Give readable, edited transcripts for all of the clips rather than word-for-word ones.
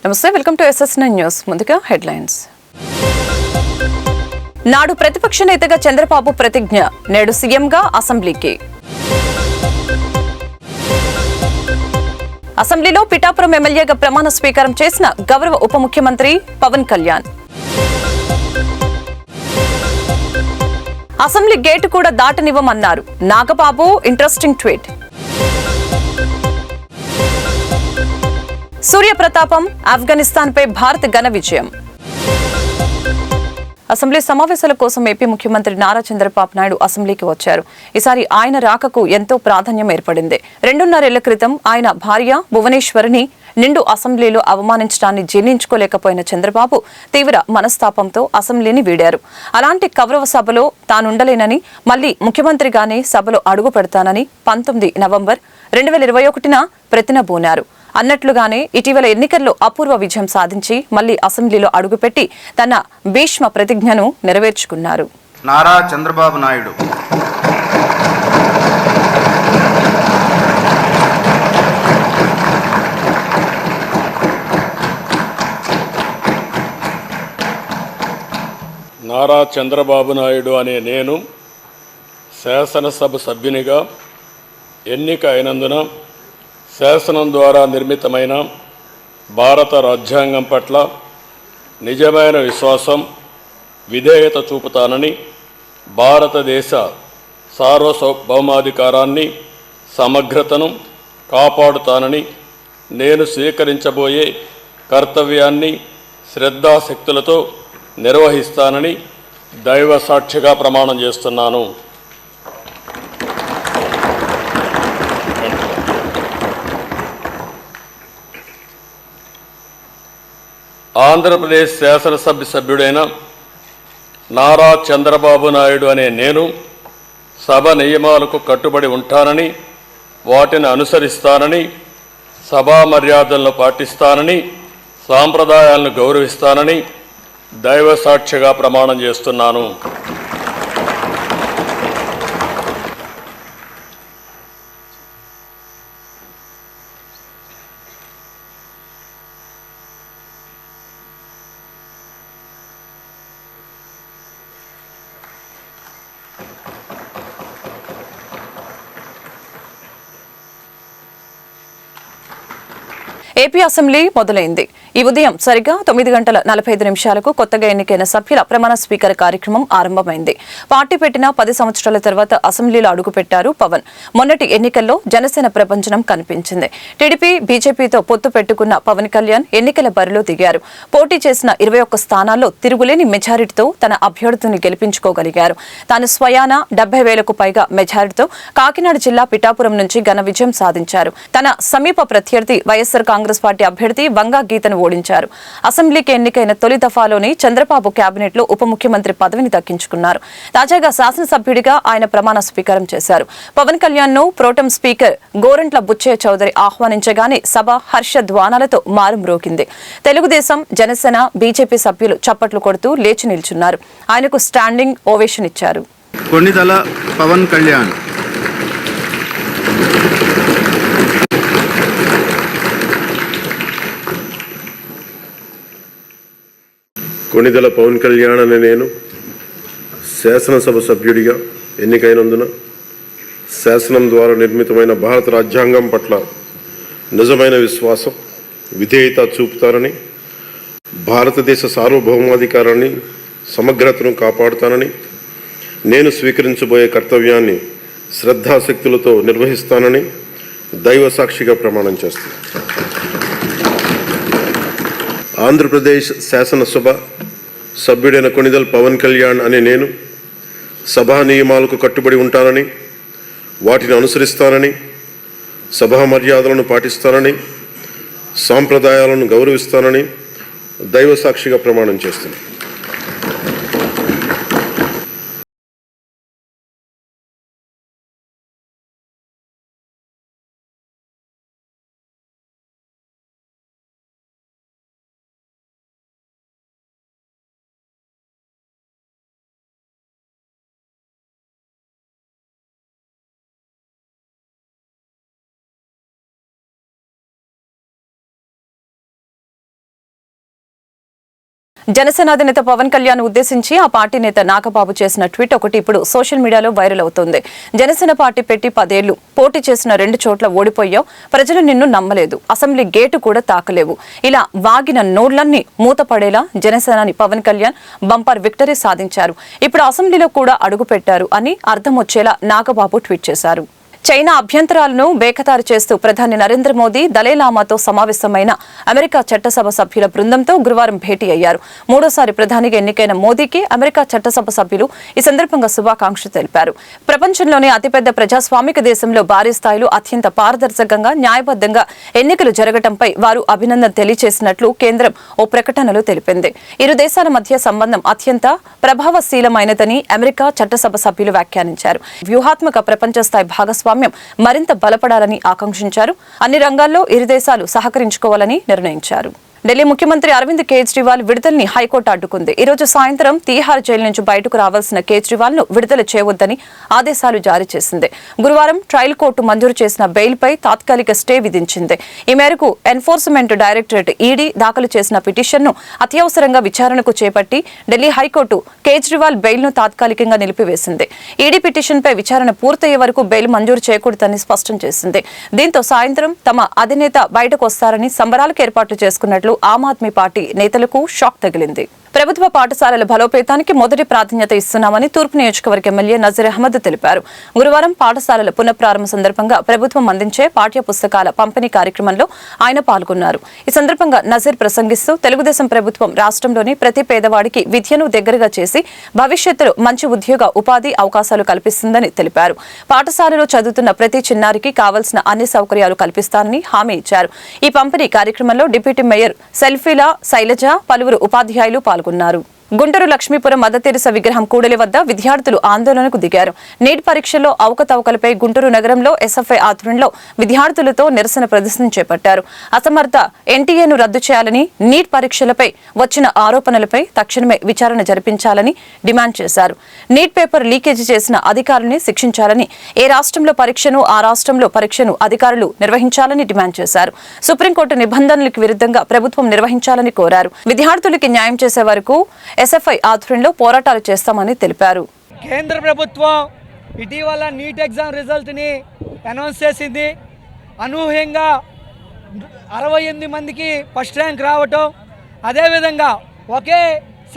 నమస్తే, welcome to SSN news. ముందుగా headlines. నాడు ప్రతిపక్ష నేతగా చంద్రబాబు ప్రతిజ్ఞ, నేడు సీఎంగా అసెంబ్లీకి. అసెంబ్లీలో పిఠాపురం ఎమ్మెల్యేగా ప్రమాణ స్వీకారం చేసిన గౌరవ ఉప ముఖ్యమంత్రి పవన్ కళ్యాణ్. అసెంబ్లీ గేటు కూడా దాటనివ్వమన్నారు నాగబాబు. Interesting tweet. సూర్యప్రతాపం, ఆఫ్ఘనిస్తాన్పై భారత్ ఘన విజయం. అసెంబ్లీ సమావేశాల కోసం ఏపీ ముఖ్యమంత్రి నారా చంద్రబాబు నాయుడు అసెంబ్లీకి వచ్చారు. ఈసారి ఆయన రాకకు ఎంతో ప్రాధాన్యం ఏర్పడింది. 2.5 ఏళ్ల క్రితం ఆయన భార్య భువనేశ్వరిని నిండు అసెంబ్లీలో అవమానించడాన్ని జీర్ణించుకోలేకపోయిన చంద్రబాబు తీవ్ర మనస్తాపంతో అసెంబ్లీని వీడారు. అలాంటి కౌరవ సభలో తానుండలేనని, మళ్లీ ముఖ్యమంత్రిగానే సభలో అడుగు పెడతానని 19 నవంబర్ 2021న ప్రతినబూనారు. అన్నట్లుగానే ఇటీవల ఎన్నికల్లో అపూర్వ విజయం సాధించి మళ్లీ అసెంబ్లీలో అడుగుపెట్టి తన భీష్మ ప్రతిజ్ఞను నెరవేర్చుకున్నారు. నారా చంద్రబాబు నాయుడు నారా చంద్రబాబు నాయుడు అనే నేను శాసనసభ సభ్యునిగా ఎన్నిక అయినందున శాసనం ద్వారా నిర్మితమైన భారత రాజ్యాంగం పట్ల నిజమైన విశ్వాసం, విధేయత చూపుతానని, భారతదేశ సార్వభౌమాధికారాన్ని, సమగ్రతను కాపాడుతానని, నేను స్వీకరించబోయే కర్తవ్యాన్ని శ్రద్ధాశక్తులతో నిర్వహిస్తానని దైవ సాక్షిగా ప్రమాణం చేస్తున్నాను. ఆంధ్రప్రదేశ్ శాసనసభ సభ్యుడైన నారా చంద్రబాబు నాయుడు అనే నేను సభ నియమాలకు కట్టుబడి ఉంటానని, వాటిని అనుసరిస్తానని, సభా మర్యాదలను పాటిస్తానని, సాంప్రదాయాలను గౌరవిస్తానని దైవ సాక్షిగా ప్రమాణం చేస్తున్నాను. ఏపీ అసెంబ్లీ మొదలైంది. ఈ ఉదయం సరిగ్గా 9:45 కొత్తగా ఎన్నికైన సభ్యుల ప్రమాణ స్వీకార కార్యక్రమం ఆరంభమైంది. పార్టీ పెట్టిన 10 సంవత్సరాల తర్వాత అసెంబ్లీలో అడుగుపెట్టారు పవన్. మొన్నటి ఎన్నికల్లో జనసేన ప్రభంజనం కనిపించింది. టీడీపీ, బీజేపీతో పొత్తు పెట్టుకున్న పవన్ కళ్యాణ్ ఎన్నికల బరిలో దిగారు. పోటీ చేసిన 21 స్థానాల్లో తిరుగులేని మెజారిటీతో తన అభ్యర్థిని గెలిపించుకోగలిగారు. తాను స్వయాన 70,000కు పైగా మెజారిటీతో కాకినాడ జిల్లా పిఠాపురం నుంచి ఘన విజయం సాధించారు. తన సమీప ప్రత్యర్థి వైఎస్ఆర్ కాంగ్రెస్ పార్టీ అభ్యర్థి వంగా గీతను ఓడించారు. అసెంబ్లీకి ఎన్నికైన తొలి దఫాలోనే చంద్రబాబు కేబినెట్ లో ఉప ముఖ్యమంత్రి పదవిని దక్కించుకున్నారు. తాజాగా శాసనసభ్యుడిగా ఆయన ప్రమాణ స్వీకారం చేశారు. పవన్ కళ్యాణ్ ను ప్రోటెం స్పీకర్ గోరంట్ల బుచ్చయ్య చౌదరి ఆహ్వానించగానే సభ హర్షధ్వానాలతో మారుమ్రోగింది. తెలుగుదేశం, జనసేన, బీజేపీ సభ్యులు చప్పట్లు కొడుతూ లేచి నిల్చున్నారు. ఆయనకు స్టాండింగ్ ఓవేషన్ ఇచ్చారు. కొణిదెల పవన్ కళ్యాణ్. కొణిదెల పవన్ కళ్యాణ్ అనే నేను శాసనసభ సభ్యుడిగా ఎన్నికైనందున శాసనం ద్వారా నిర్మితమైన భారత రాజ్యాంగం పట్ల నిజమైన విశ్వాసం, విధేయత చూపుతానని, భారతదేశ సార్వభౌమాధికారాన్ని, సమగ్రతను కాపాడుతానని, నేను స్వీకరించబోయే కర్తవ్యాన్ని శ్రద్ధాశక్తులతో నిర్వహిస్తానని దైవ సాక్షిగా ప్రమాణం చేస్తాను. ఆంధ్రప్రదేశ్ శాసనసభ సభ్యుడైన కొణిదెల పవన్ కళ్యాణ్ అనే నేను సభా నియమాలకు కట్టుబడి ఉంటానని, వాటిని అనుసరిస్తానని, సభా మర్యాదలను పాటిస్తానని, సాంప్రదాయాలను గౌరవిస్తానని దైవ సాక్షిగా ప్రమాణం చేస్తున్నాను. జనసేన అధినేత పవన్ కళ్యాణ్ ఉద్దేశించి ఆ పార్టీ నేత నాగబాబు చేసిన ట్వీట్ ఒకటి ఇప్పుడు సోషల్ మీడియాలో వైరల్ అవుతోంది. జనసేన పార్టీ పెట్టి 10 ఏళ్లు పోటీ చేసిన 2 చోట్ల ఓడిపోయావు, ప్రజలు నిన్ను నమ్మలేదు, అసెంబ్లీ గేటు కూడా తాకలేవు, ఇలా వాగిన నోళ్లన్నీ మూతపడేలా జనసేనాని పవన్ కళ్యాణ్ బంపర్ విక్టరీ సాధించారు, ఇప్పుడు అసెంబ్లీలో కూడా అడుగు పెట్టారు అని అర్థం వచ్చేలా నాగబాబు ట్వీట్ చేశారు. చైనా అభ్యంతరాలను బేఖతారు చేస్తూ ప్రధాని నరేంద్ర మోదీ దలైలామాతో సమావేశమైన అమెరికా చట్టసభ సభ్యుల బృందంతో గురువారం భేటీ అయ్యారు. 3వ ప్రధానిగా ఎన్నికైన మోదీకి అమెరికా చట్టసభ సభ్యులు ఈ సందర్భంగా శుభాకాంక్షలు తెలిపారు. ప్రపంచంలోనే అతిపెద్ద ప్రజాస్వామిక దేశంలో భారీ స్థాయిలో అత్యంత పారదర్శకంగా న్యాయబద్ధంగా ఎన్నికలు జరగడంపై వారు అభినందన తెలియజేసినట్లు కేంద్రం ఓ ప్రకటనలో తెలిపింది. ఇరు దేశాల మధ్య సంబంధం అత్యంత ప్రభావశీలమైనదని అమెరికా చట్టసభ సభ్యులు వ్యాఖ్యానించారు. వ్యూహాత్మక ప్రపంచ స్థాయి భాగస్వామ్యం మరింత బలపడాలని ఆకాంక్షించారు. అన్ని రంగాల్లో ఇరు దేశాలు సహకరించుకోవాలని నిర్ణయించారు. ఢిల్లీ ముఖ్యమంత్రి అరవింద్ కేజ్రీవాల్ విడుదలని హైకోర్టు అడ్డుకుంది. ఈ రోజు సాయంత్రం తీహార్ జైలు నుంచి బయటకు రావాల్సిన కేజ్రీవాల్ ను విడుదల చేయవద్దని ఆదేశాలు జారీ చేసింది. గురువారం ట్రయల్ కోర్టు మంజూరు చేసిన బెయిల్ పై తాత్కాలిక స్టే విధించింది. ఈ మేరకు ఎన్ఫోర్స్మెంట్ డైరెక్టరేట్ ఈడీ దాఖలు చేసిన పిటిషన్ ను అత్యవసరంగా విచారణకు చేపట్టి ఢిల్లీ హైకోర్టు కేజ్రీవాల్ బెయిల్ ను తాత్కాలికంగా నిలిపివేసింది. ఈడీ పిటిషన్ పై విచారణ పూర్తయ్యే వరకు బెయిల్ మంజూరు చేయకూడదని స్పష్టం చేసింది. దీంతో సాయంత్రం తమ అధినేత బయటకు వస్తారని సంబరాలకు ఏర్పాట్లు చేసుకున్నట్లు ఆమ్ ఆద్మీ పార్టీ నేతలకు షాక్ తగిలింది. ప్రభుత్వ పాఠశాలల బలోపేతానికి మొదటి ప్రాధాన్యత ఇస్తున్నామని తూర్పు నియోజకవర్గ ఎమ్మెల్యే నజీర్ అహ్మద్ తెలిపారు. గురువారం పాఠశాలల పునఃప్రారంభ సందర్భంగా ప్రభుత్వం అందించే పాఠ్య పుస్తకాల పంపిణీ కార్యక్రమంలో ఆయన పాల్గొన్నారు. ఈ సందర్భంగా నజీర్ ప్రసంగిస్తూ తెలుగుదేశం ప్రభుత్వం రాష్ట్రంలోని ప్రతి పేదవాడికి విద్యను దగ్గరగా చేసి భవిష్యత్తులో మంచి ఉద్యోగ ఉపాధి అవకాశాలు కల్పిస్తుందని తెలిపారు. పాఠశాలలో చదువుతున్న ప్రతి చిన్నారికి కావాల్సిన అన్ని సౌకర్యాలు కల్పిస్తానని హామీ ఇచ్చారు. ఈ పంపిణీ కార్యక్రమంలో డిప్యూటీ మేయర్ సెల్ఫీలా శైలజ, పలువురు ఉపాధ్యాయులు పాల్గొన్నారు. గుంటూరు లక్ష్మీపురం మదర్ తెరెసా విగ్రహం కూడలి వద్ద విద్యార్థులు ఆందోళనకు దిగారు. నీట్ పరీక్షల్లో అవకతవకలపై గుంటూరు నగరంలో ఎస్ఎఫ్ఐ ఆధ్వర్యంలో విద్యార్థులతో నిరసన ప్రదర్శన చేపట్టారు. అసమర్థ ఎన్టీఏను రద్దు చేయాలని, నీట్ పరీక్షలపై వచ్చిన ఆరోపణలపై తక్షణమే విచారణ జరిపించాలని డిమాండ్ చేశారు. నీట్ పేపర్ లీకేజీ చేసిన అధికారుల్ని శిక్షించాలని, ఏ రాష్ట్రంలో పరీక్షను ఆ రాష్ట్రంలో పరీక్షను అధికారులు నిర్వహించాలని డిమాండ్ చేశారు. సుప్రీంకోర్టు నిబంధనలకు విరుద్ధంగా ప్రభుత్వం నిర్వహించాలని కోరారు. విద్యార్థులకి న్యాయం చేసే వరకు ఎస్ఎఫ్ఐ ఆధ్వర్యంలో పోరాటాలు చేస్తామని తెలిపారు. కేంద్ర ప్రభుత్వం ఇటీవల నీట్ ఎగ్జామ్ రిజల్ట్ని అనౌన్స్ చేసింది. అనూహ్యంగా 68 మందికి ఫస్ట్ ర్యాంక్ రావటం, అదేవిధంగా ఒకే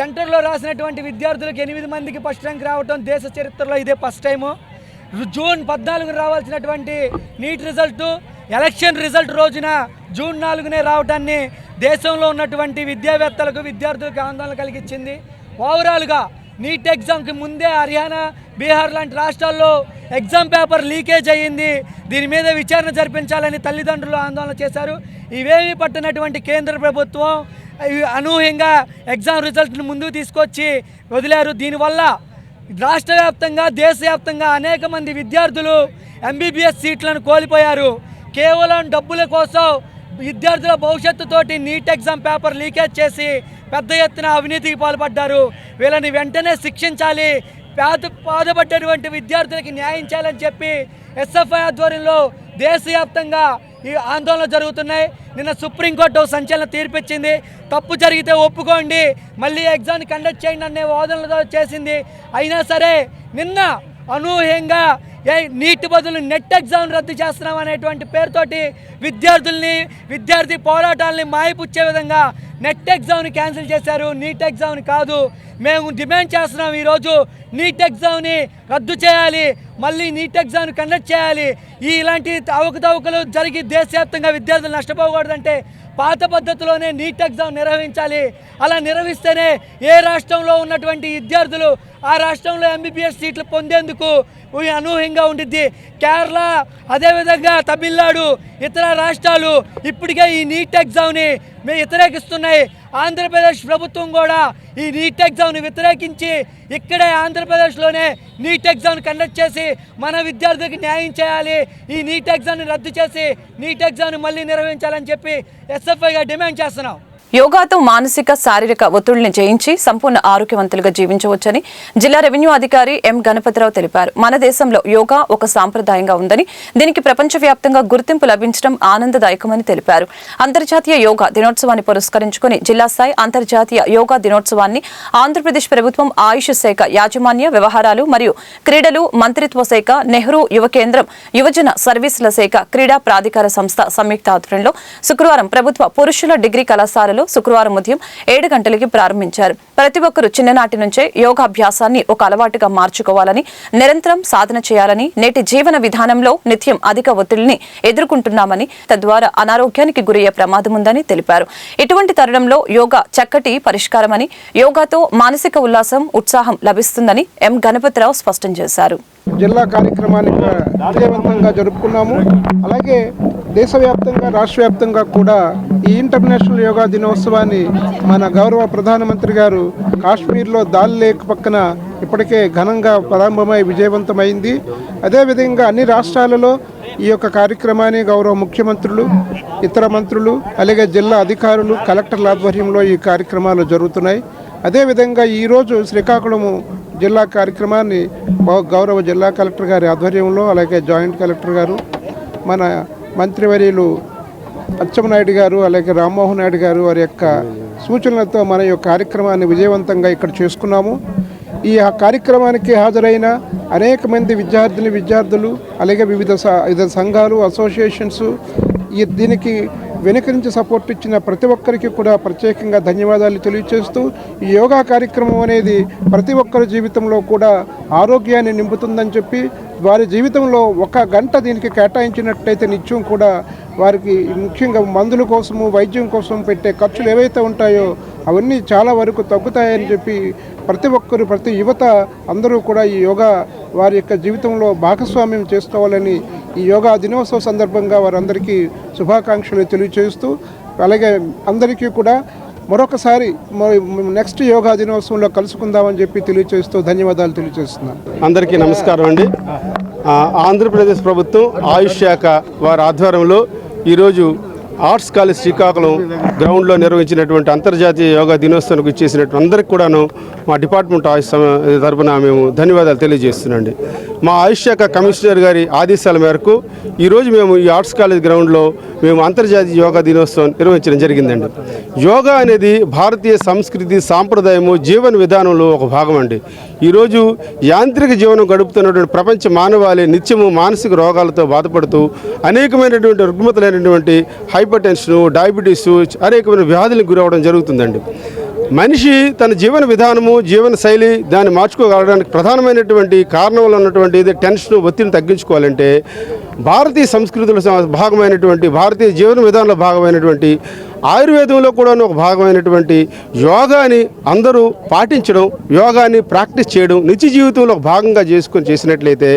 సెంటర్లో రాసినటువంటి విద్యార్థులకు 8 మందికి ఫస్ట్ ర్యాంక్ రావటం దేశ చరిత్రలో ఇదే ఫస్ట్ టైము. జూన్ 14 రావాల్సినటువంటి నీట్ రిజల్ట్ ఎలక్షన్ రిజల్ట్ రోజున జూన్ 4 రావటాన్ని దేశంలో ఉన్నటువంటి విద్యావేత్తలకు, విద్యార్థులకు ఆందోళన కలిగించింది. ఓవరాల్గా నీట్ ఎగ్జామ్కి ముందే హర్యానా, బీహార్ లాంటి రాష్ట్రాల్లో ఎగ్జామ్ పేపర్ లీకేజ్ అయ్యింది. దీని మీద విచారణ జరిపించాలని తల్లిదండ్రులు ఆందోళన చేశారు. ఇవేమీ పట్టినటువంటి కేంద్ర ప్రభుత్వం అనూహ్యంగా ఎగ్జామ్ రిజల్ట్ను ముందుకు తీసుకొచ్చి వదిలారు. దీనివల్ల రాష్ట్ర వ్యాప్తంగా, దేశవ్యాప్తంగా అనేక మంది విద్యార్థులు ఎంబీబీఎస్ సీట్లను కోల్పోయారు. కేవలం డబ్బుల కోసం విద్యార్థుల భవిష్యత్తుతోటి నీట్ ఎగ్జామ్ పేపర్ లీకేజ్ చేసి పెద్ద ఎత్తున అవినీతికి పాల్పడ్డారు. వీళ్ళని వెంటనే శిక్షించాలి, బాధపడ్డటువంటి విద్యార్థులకి న్యాయం చేయాలని చెప్పి ఎస్ఎఫ్ఐ ఆధ్వర్యంలో దేశవ్యాప్తంగా ఈ ఆందోళనలు జరుగుతున్నాయి. నిన్న సుప్రీంకోర్టు సంచలన తీర్పిచ్చింది. తప్పు జరిగితే ఒప్పుకోండి, మళ్ళీ ఎగ్జామ్ కండక్ట్ చేయండి అనే వాదనలతో చేసింది. అయినా సరే నిన్న అనూహ్యంగా నీట్ బదులు నెట్ ఎగ్జామ్ రద్దు చేస్తున్నాం అనేటువంటి పేరుతోటి విద్యార్థి పోరాటాలని మాయపుచ్చే విధంగా నెట్ ఎగ్జామ్ని క్యాన్సిల్ చేశారు. నీట్ ఎగ్జామ్ని కాదు. మేము డిమాండ్ చేస్తున్నాం, ఈరోజు నీట్ ఎగ్జామ్ని రద్దు చేయాలి, మళ్ళీ నీట్ ఎగ్జామ్ని కండక్ట్ చేయాలి. ఇలాంటి అవకతవకలు జరిగి దేశవ్యాప్తంగా విద్యార్థులు నష్టపోకూడదంటే పాత పద్ధతిలోనే నీట్ ఎగ్జామ్ నిర్వహించాలి. అలా నిర్వహిస్తేనే ఏ రాష్ట్రంలో ఉన్నటువంటి విద్యార్థులు ఆ రాష్ట్రంలో ఎంబీబీఎస్ సీట్లు పొందేందుకు అనూహ్యంగా ఉండిద్ది. కేరళ, అదేవిధంగా తమిళనాడు, ఇతర రాష్ట్రాలు ఇప్పటికే ఈ నీట్ ఎగ్జామ్ని వ్యతిరేకిస్తున్నాయి. ఆంధ్రప్రదేశ్ ప్రభుత్వం కూడా ఈ నీట్ ఎగ్జామ్ని వ్యతిరేకించి ఇక్కడే ఆంధ్రప్రదేశ్లోనే నీట్ ఎగ్జామ్ని కండక్ట్ చేసి మన విద్యార్థులకు న్యాయం చేయాలి, ఈ నీట్ ఎగ్జామ్ని రద్దు చేసి నీట్ ఎగ్జామ్ని మళ్ళీ నిర్వహించాలని చెప్పి ఎస్ఎఫ్ఐగా డిమాండ్ చేస్తున్నాం. యోగాతో మానసిక శారీరక ఒత్తిడిని జయించి సంపూర్ణ ఆరోగ్యవంతులుగా జీవించవచ్చని జిల్లా రెవెన్యూ అధికారి ఎం గణపతిరావు తెలిపారు. మన దేశంలో యోగా ఒక సాంప్రదాయంగా ఉందని, దీనికి ప్రపంచవ్యాప్తంగా గుర్తింపు లభించడం ఆనందదాయకమని తెలిపారు. అంతర్జాతీయ యోగా దినోత్సవాన్ని పురస్కరించుకుని జిల్లా స్థాయి అంతర్జాతీయ యోగా దినోత్సవాన్ని ఆంధ్రప్రదేశ్ ప్రభుత్వం ఆయుష్ శాఖ యాజమాన్య వ్యవహారాలు మరియు క్రీడలు మంత్రిత్వ శాఖ, నెహ్రూ యువ కేంద్రం, యువజన సర్వీసుల శాఖ, క్రీడా ప్రాధికార సంస్థ సంయుక్త ఆధ్వర్యంలో శుక్రవారం ప్రభుత్వ పురుషుల డిగ్రీ కళాశాలలో శుక్రవారం ఉదయం 7 గంటలకి ప్రారంభించారు. ప్రతి ఒక్కరూ చిన్ననాటి నుంచే యోగాభ్యాసాన్ని ఒక అలవాటుగా మార్చుకోవాలని, నిరంతరం సాధన చేయాలని, నేటి జీవన విధానంలో నిత్యం అధిక ఒత్తిడిని ఎదుర్కొంటున్నామని, తద్వారా అనారోగ్యానికి గురయ్యే ప్రమాదం ఉందని తెలిపారు. ఇటువంటి తరుణంలో యోగా చక్కటి పరిష్కారమని, యోగాతో మానసిక ఉల్లాసం, ఉత్సాహం లభిస్తుందని ఎం గణపతిరావు స్పష్టం చేశారు. జిల్లా కార్యక్రమాన్ని విజయవంతంగా జరుపుకున్నాము. అలాగే దేశవ్యాప్తంగా, రాష్ట్ర వ్యాప్తంగా కూడా ఈ ఇంటర్నేషనల్ యోగా దినోత్సవాన్ని మన గౌరవ ప్రధానమంత్రి గారు కాశ్మీర్లో దాల్ లేక్ పక్కన ఇప్పటికే ఘనంగా ప్రారంభమై విజయవంతమైంది. అదేవిధంగా అన్ని రాష్ట్రాలలో ఈ యొక్క కార్యక్రమాన్ని గౌరవ ముఖ్యమంత్రులు, ఇతర మంత్రులు, అలాగే జిల్లా అధికారులు, కలెక్టర్ల ఆధ్వర్యంలో ఈ కార్యక్రమాలు జరుగుతున్నాయి. అదేవిధంగా ఈరోజు శ్రీకాకుళం జిల్లా కార్యక్రమాన్ని గౌరవ జిల్లా కలెక్టర్ గారి ఆధ్వర్యంలో, అలాగే జాయింట్ కలెక్టర్ గారు, మన మంత్రివర్యులు అచ్చెన్నాయుడు గారు, అలాగే రామ్మోహన్ నాయుడు గారు వారి యొక్క సూచనలతో మన ఈ కార్యక్రమాన్ని విజయవంతంగా ఇక్కడ చేసుకున్నాము. ఈ కార్యక్రమానికి హాజరైన అనేక మంది విద్యార్థులు, అలాగే వివిధ సంఘాలు, అసోసియేషన్స్ దీనికి వెనుక నుంచి సపోర్ట్ ఇచ్చిన ప్రతి ఒక్కరికి కూడా ప్రత్యేకంగా ధన్యవాదాలు తెలియజేస్తూ, ఈ యోగా కార్యక్రమం అనేది ప్రతి ఒక్కరి జీవితంలో కూడా ఆరోగ్యాన్ని నింపుతుందని చెప్పి, వారి జీవితంలో 1 గంట దీనికి కేటాయించినట్టయితే నిత్యం కూడా వారికి ముఖ్యంగా మందుల కోసము, వైద్యం కోసం పెట్టే ఖర్చులు ఏవైతే ఉంటాయో అవన్నీ చాలా వరకు తగ్గుతాయని చెప్పి ప్రతి ఒక్కరు, ప్రతి యువత అందరూ కూడా ఈ యోగా వారి యొక్క జీవితంలో భాగస్వామ్యం చేసుకోవాలని ఈ యోగా దినోత్సవ సందర్భంగా వారందరికీ శుభాకాంక్షలు తెలియజేస్తూ, అలాగే అందరికీ కూడా మరొకసారి నెక్స్ట్ యోగా దినోత్సవంలో కలుసుకుందామని చెప్పి తెలియజేస్తూ ధన్యవాదాలు తెలియజేస్తున్నాను. అందరికీ నమస్కారం అండి. ఆంధ్రప్రదేశ్ ప్రభుత్వం ఆయుష్ శాఖ వారి ఆధ్వర్యంలో ఈరోజు ఆర్ట్స్ కాలేజ్ శ్రీకాకుళం గ్రౌండ్లో నిర్వహించినటువంటి అంతర్జాతీయ యోగా దినోత్సవానికి ఇచ్చేసినటువంటి అందరికీ కూడాను మా డిపార్ట్మెంట్ ఆయుష్ తరఫున మేము ధన్యవాదాలు తెలియజేస్తున్నాండి. మా ఆయుష్ శాఖ కమిషనర్ గారి ఆదేశాల మేరకు ఈరోజు మేము ఈ ఆర్ట్స్ కాలేజ్ గ్రౌండ్లో మేము అంతర్జాతీయ యోగా దినోత్సవం నిర్వహించడం జరిగిందండి. యోగా అనేది భారతీయ సంస్కృతి, సాంప్రదాయము, జీవన విధానంలో ఒక భాగం అండి. ఈరోజు యాంత్రిక జీవనం గడుపుతున్నటువంటి ప్రపంచ మానవాళి నిత్యము మానసిక రోగాలతో బాధపడుతూ అనేకమైనటువంటి రుగ్మతలైనటువంటి హైపర్ టెన్షన్, డయాబెటీస్, అనేకమైన వ్యాధులకు గురవడం జరుగుతుందండి. మనిషి తన జీవన విధానము, జీవన శైలి దాన్ని మార్చుకోగలడానికి ప్రధానమైనటువంటి కారణంలో ఉన్నటువంటి టెన్షన్, ఒత్తిడిని తగ్గించుకోవాలంటే భారతీయ సంస్కృతిలో భాగమైనటువంటి, భారతీయ జీవన విధానంలో భాగమైనటువంటి, ఆయుర్వేదంలో కూడా ఒక భాగమైనటువంటి యోగాని అందరూ పాటించడం, యోగాని ప్రాక్టీస్ చేయడం నిత్య జీవితంలో ఒక భాగంగా చేసినట్లయితే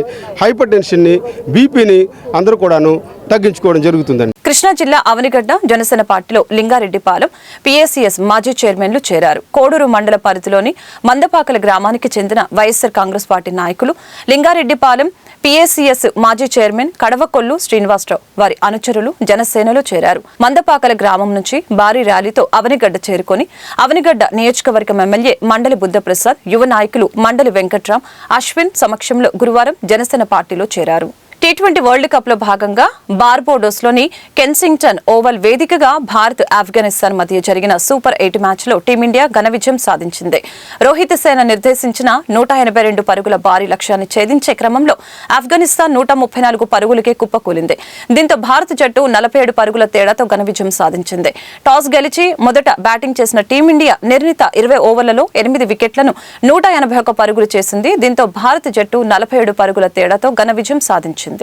హైపర్ టెన్షన్ని, బీపీని అందరూ కూడాను తగ్గించుకోవడం జరుగుతుందండి. కృష్ణా జిల్లా అవనిగడ్డ జనసేన పార్టీలో లింగారెడ్డిపాలెం PACS మాజీ చైర్మన్లు చేరారు. కోడూరు మండల పరిధిలోని మందపాకల గ్రామానికి చెందిన వైఎస్ఆర్ కాంగ్రెస్ పార్టీ నాయకులు లింగారెడ్డిపాలెం PACS మాజీ చైర్మన్ కడవకొల్లు శ్రీనివాసరావు వారి అనుచరులు జనసేనలో చేరారు. మందపాకల గ్రామం నుంచి భారీ ర్యాలీతో అవనిగడ్డ చేరుకొని అవనిగడ్డ నియోజకవర్గం ఎమ్మెల్యే మండలి బుద్ధప్రసాద్, యువ నాయకులు మండలి వెంకట్రాం, అశ్విన్ సమక్షంలో గురువారం జనసేన పార్టీలో చేరారు. T20 వరల్డ్ కప్ లో భాగంగా బార్బోడోస్లోని కెన్సింగ్టన్ ఓవల్ వేదికగా భారత్, ఆఫ్ఘనిస్తాన్ మధ్య జరిగిన సూపర్ 8 మ్యాచ్లో టీమిండియా ఘన విజయం సాధించింది. రోహిత్ సేన నిర్దేశించిన 182 పరుగుల భారీ లక్ష్యాన్ని ఛేదించే క్రమంలో ఆఫ్ఘనిస్తాన్ 134 పరుగులకే కుప్పకూలింది. దీంతో భారత జట్టు 47 పరుగుల తేడాతో ఘన విజయం సాధించింది. టాస్ గెలిచి మొదట బ్యాటింగ్ చేసిన టీమిండియా నిర్ణీత 20 ఓవర్లలో 8 వికెట్లను 181 పరుగులు చేసింది. దీంతో భారత జట్టు 47 పరుగుల తేడాతో ఘన విజయం సాధించింది.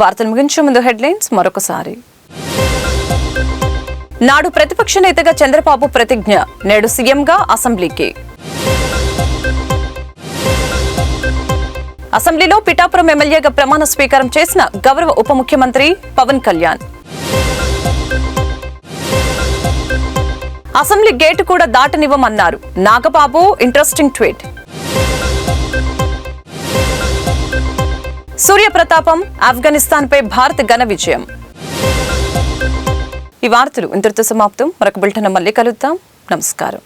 వార్తలు ముగించే ముందు హెడ్లైన్స్ మరొకసారి. నాడు ప్రతిపక్ష నేతగా చంద్రబాబు ప్రతిజ్ఞ, నేడు సీఎంగా అసెంబ్లీకి. అసెంబ్లీలో పిఠాపురం ఎమ్మెల్యేగా ప్రమాణ స్వీకారం చేసిన గౌరవ ఉప ముఖ్యమంత్రి పవన్ కళ్యాణ్. అసెంబ్లీ గేటు కూడా దాటనివ్వమన్నారు నాగబాబు, ఇంట్రెస్టింగ్ ట్వీట్. సూర్యప్రతాపం, ఆఫ్ఘనిస్తాన్పై భారత్ ఘన విజయం. ఈ వార్తలు ఇంతటితో సమాప్తం. మరొక బులెటిన్ మళ్ళీ కలుద్దాం. నమస్కారం.